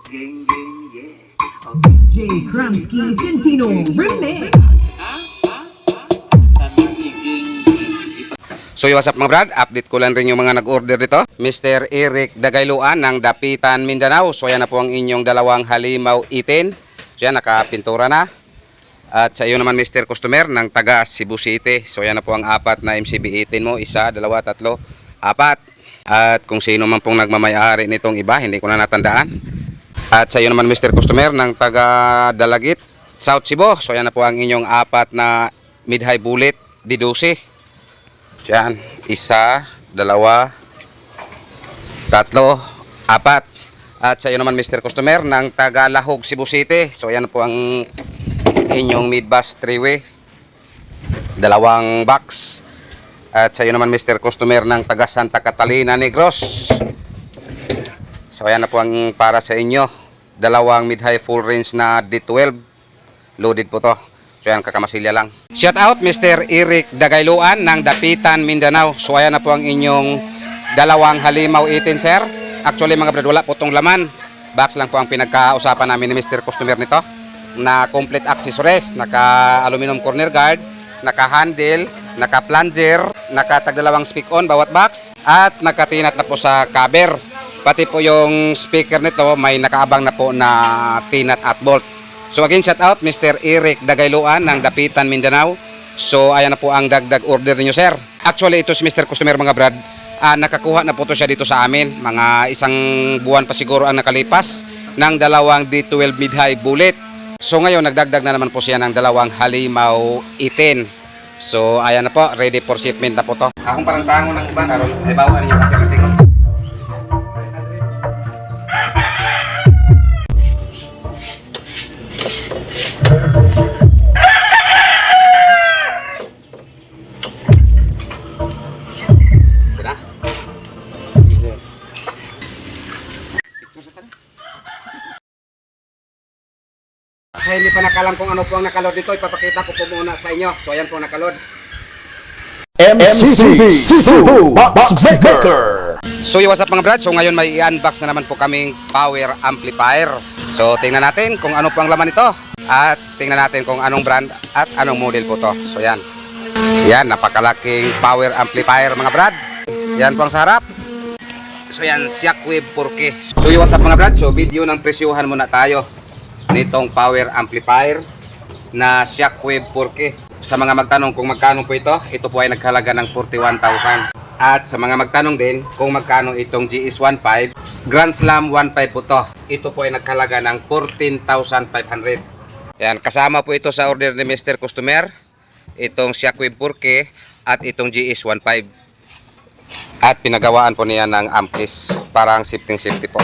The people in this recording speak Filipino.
J. Kramsky Centino Remix. So what's up mga brad, update ko lang rin yung mga nag-order dito. Mr. Eric Dagayluan ng Dapitan, Mindanao. So yan na po ang inyong dalawang halimaw itin. So yan, nakapintura na. At sa iyo naman Mr. Customer ng taga Cebu City. So yan na po ang apat na MCB itin mo. Isa, dalawa, tatlo, apat. At kung sino man pong nagmamayari nitong iba, hindi ko na natandaan. At sa iyo naman Mr. Customer ng taga Dalagit, South Cebu. So yan na po ang inyong apat na mid-high bullet D12. Yan, isa, dalawa, tatlo, apat. At sa iyo naman Mr. Customer ng taga Lahog, Cebu City. So yan po ang inyong mid-bass 3-way. Dalawang box. At sa iyo naman Mr. Customer ng taga Santa Catalina, Negros. So yan na po ang para sa inyo. Dalawang mid-high full range na D12. Loaded po to. So yan, kakamasilya lang. Shout out Mr. Eric Dagayluan ng Dapitan, Mindanao. So ayan na po ang inyong dalawang halimaw itin, sir. Actually mga brad, wala po itong laman. Box lang po ang pinagkausapan namin ni Mr. Customer nito. Na complete accessories. Naka aluminum corner guard, naka handle, naka plunger, naka tagdalawang speak on bawat box. At nakatinat na po sa cover. Pati po yung speaker nito may nakaabang na po na tinat at bolt. So again, shout out Mr. Eric Dagayluan ng Dapitan, Mindanao. So ayan na po ang dagdag order niyo, sir. Actually ito si Mr. Customer mga brad, nakakuha na po to siya dito sa amin. Mga isang buwan pa siguro ang nakalipas ng dalawang D12 mid-high bullet. So ngayon nagdagdag na naman po siya ng dalawang halimaw itin. So ayan na po, ready for shipment na po to. Akong parang tango ng iba karon ay bawa niyo kasi ang tingin. Sa hindi pa nakalam kung ano po ang nakalod dito, ipapakita ko po muna sa inyo. So ayan po nakalod. MCB Cebu Box Maker. So what's up mga brad? So ngayon may i-unbox na naman po kaming power amplifier. So tingnan natin kung ano po ang laman nito. At tingnan natin kung anong brand at anong model po to. So yan. So yan, napakalaking power amplifier mga brad. Yan po ang sa harap. So yan, Shockwave 4K. So what's up mga brad? So video ng presyuhan muna tayo nitong power amplifier na Shockwave 4K. Sa mga magtanong kung magkano po ito po ay nagkahalaga ng 41,000. At sa mga magtanong din kung magkano itong GS15 Grand Slam 15 po to. Ito po ay nagkahalaga ng 14,500. Yan, kasama po ito sa order ni Mr. Customer, itong Shockwave 4K at itong GS15. At pinagawaan po niya ng amplis, parang safety po.